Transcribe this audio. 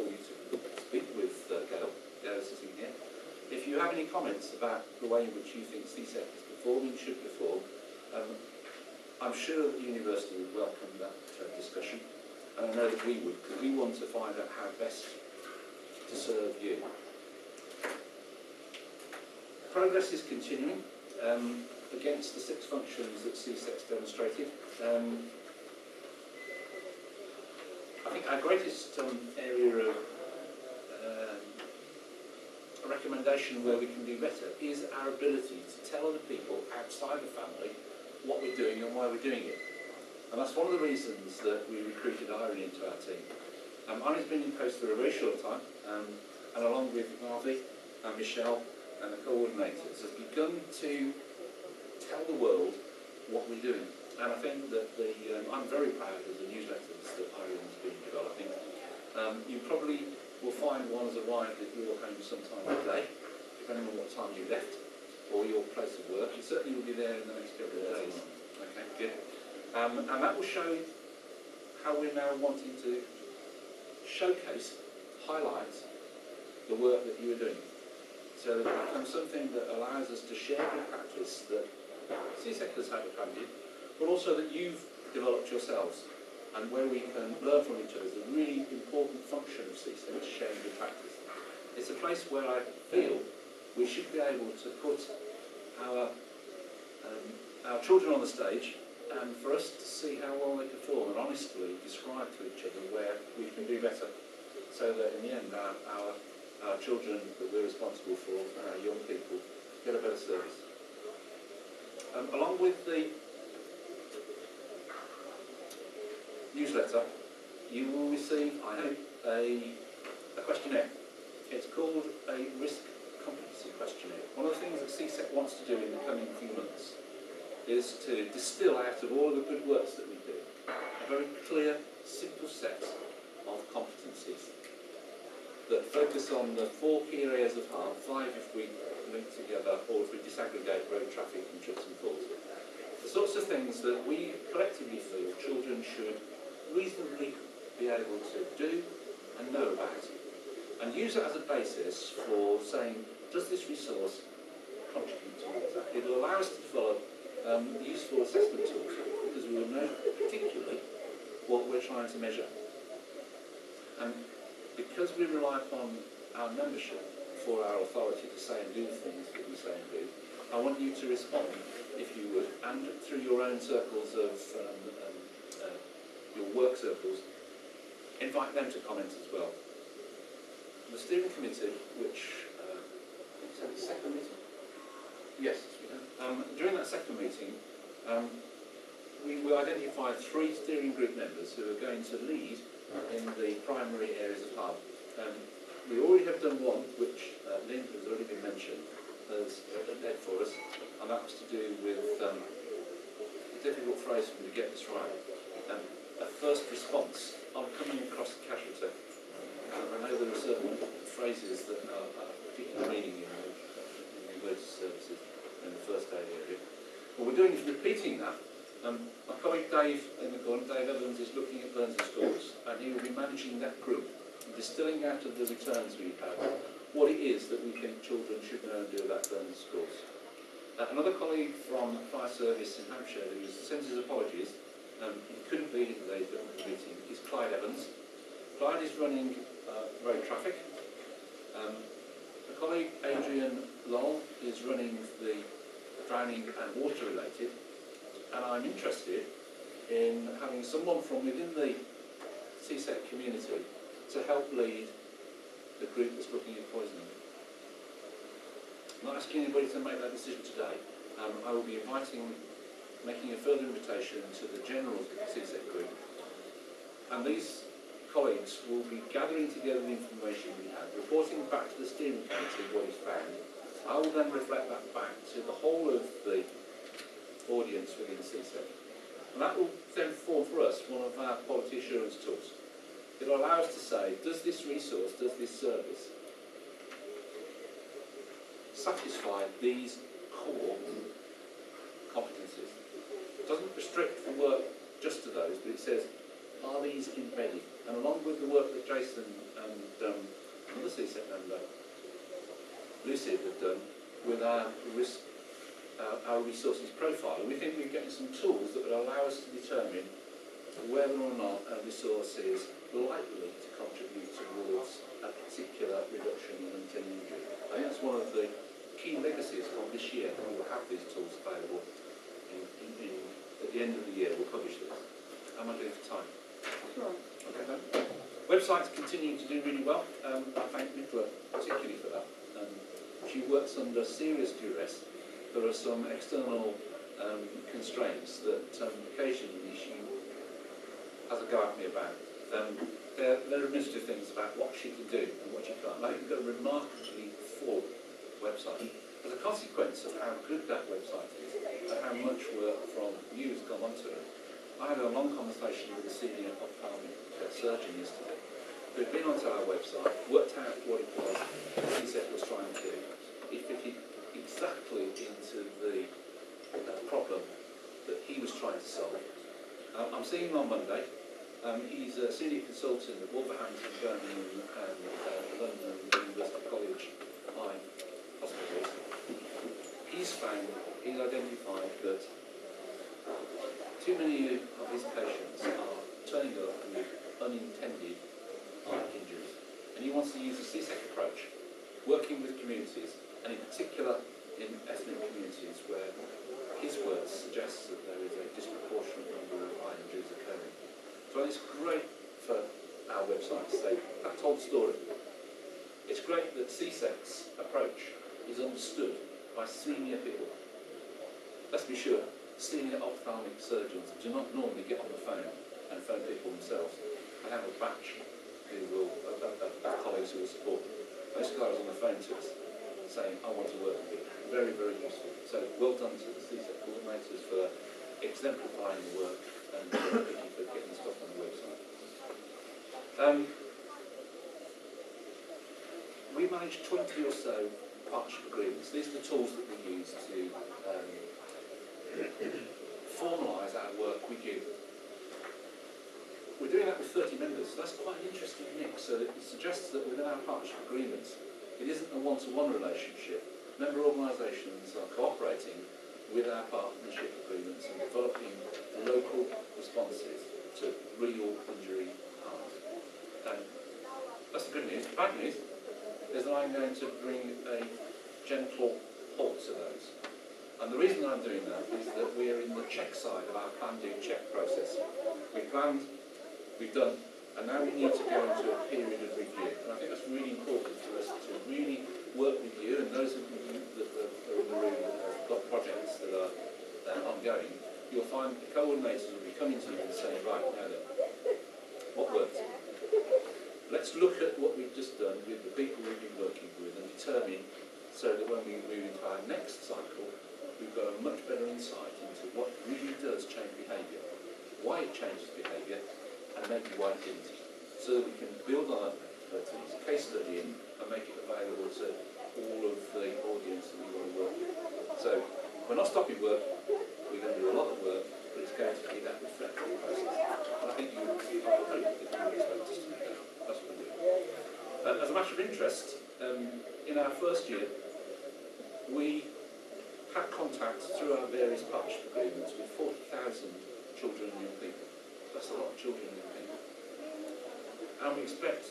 for you to speak with Gail. Gail is sitting here. If you have any comments about the way in which you think CSEC is performing, should perform, I'm sure that the university would welcome that discussion, and I know that we would, because we want to find out how best to serve you. Progress is continuing against the 6 functions that CSEC's demonstrated. I think our greatest area of a recommendation where we can do better is our ability to tell other people outside the family what we're doing and why we're doing it. And that's one of the reasons that we recruited Irene into our team. Irene's been in post for a very short time, and along with Harvey and Michelle and the coordinators, has begun to tell the world what we're doing. And I think that I'm very proud of the newsletters that Irene's been developing. You probably will find one has arrived at your home sometime today, depending on what time you left, or your place of work. It certainly will be there in the next couple of days. Okay, good. And that will show how we're now wanting to showcase, highlight the work that you are doing. So that it becomes something that allows us to share good practice that CSEC has had handed, but also that you've developed yourselves, and where we can learn from each other is a really important function of CSEC, sharing good practice. It's a place where I feel we should be able to put our children on the stage, and for us to see how well they perform and honestly describe to each other where we can do better, so that in the end our children that we're responsible for, our young people, get a better service. Along with the newsletter, you will receive, I hope, a questionnaire. It's called a risk competency questionnaire. One of the things that CSEC wants to do in the coming few months is to distill out of all the good works that we do a very clear, simple set of competencies that focus on the 4 key areas of harm, 5 if we link together, or if we disaggregate road traffic and trips and falls. The sorts of things that we collectively feel children should reasonably be able to do and know about, and use it as a basis for saying, does this resource contribute towards that? It will allow us to develop useful assessment tools, because we will know particularly what we're trying to measure. And because we rely upon our membership for our authority to say and do the things that we say and do, I want you to respond, if you would, and through your own circles of your work circles, invite them to comment as well. The steering committee, which is that the second meeting? Yes, during that second meeting, we identified 3 steering group members who are going to lead in the primary areas of harm. We already have done one, which Lynn has already been mentioned, as led for us, and that was to do with a difficult phrase for me to get this right. A first response on coming across a casualty. I know there are certain phrases that are particular meaning in the emergency services in the first aid area. What we're doing is repeating that. My colleague Dave in the corner, Dave Evans, is looking at burns and schools, and he will be managing that group, distilling out of the returns we've had what it is that we think children should know and do about burns and schools. Another colleague from Fire Service in Hampshire, who sends his apologies, he couldn't be in today's meeting, is Clyde Evans. Clyde is running road traffic. A colleague, Adrian Lowell, is running the drowning and water related. And I'm interested in having someone from within the CSEC community to help lead the group that's looking at poisoning. I'm not asking anybody to make that decision today. I will be making a further invitation to the generals of the CSEC group. And these colleagues will be gathering together the information we have, reporting back to the steering committee what is found. I will then reflect that back to the whole of the audience within CSEC. And that will then form for us one of our quality assurance tools. It will allow us to say, does this resource, does this service satisfy these core competencies? It doesn't restrict the work just to those, but it says, are these embedded? And along with the work that Jason and CSEC member, Lucid, have done with our resources profile. And we think we're getting some tools that would allow us to determine whether or not a resource is likely to contribute towards a particular reduction in unintended injury. I think that's one of the key legacies of this year. We will have these tools available at the end of the year. We'll publish this. How am I doing for time? Okay, then. Website's continuing to do really well. I thank Nicola particularly for that. She works under serious duress. There are some external constraints that occasionally she has a go at me about. There are administrative things about what she can do and what she can't. I think we've got a remarkably full website. As a consequence of how good that website is and how much work from you has gone onto it, I had a long conversation with a senior ophthalmic surgeon yesterday who had been onto our website, worked out what it was CSEC was trying to do. It fitted exactly into the problem that he was trying to solve. I'm seeing him on Monday. He's a senior consultant at Wolverhampton, Birmingham and London University College Eye Hospitals. He's identified that too many of his patients are turning up with unintended eye injuries. And he wants to use a CSEC approach, working with communities, and in particular in ethnic communities where his work suggests that there is a disproportionate number of eye injuries occurring. So it's great for our website to say that told story. It's great that CSEC's approach is understood by senior people. Let's be sure, senior ophthalmic surgeons do not normally get on the phone and phone people themselves. I have a batch of colleagues who will support them. Most guys on the phone to us saying, I want to work with you. Very, very useful. So well done to the CSEC coordinators for exemplifying the work and for getting stuff on the website. We manage 20 or so partnership agreements. These are the tools that we use to formalise our work with you. We're doing that with 30 members, so that's quite an interesting mix. So it suggests that within our partnership agreements, it isn't a one-to-one relationship. Member organisations are cooperating with our partnership agreements and developing local responses to real injury harm. That's the good news. The bad news is that I'm going to bring a gentle halt to those. And the reason I'm doing that is that we're in the check side of our plan, do, check process. We've planned, we've done, and now we need to go into a period of review. And I think that's really important for us to really work with you, and those of you that are in the room that have got projects that are ongoing, you'll find the coordinators will be coming to you and saying, right, now then, what worked? Let's look at what we've just done with the people we've been working with and determine so that when we move into our next cycle, we've got a much better insight into what really does change behaviour, why it changes behaviour, and maybe why it didn't. So that we can build on our expertise, case study in, and make it available to all of the audience that we want to work with. So we're not stopping work, we're going to do a lot of work, but it's going to be that reflective process. And I think you would expect us to do that. That's what we're doing. As a matter of interest, in our first year, we had contact through our various partnership agreements with 40,000 children and young people. That's a lot of children and young people. And we expect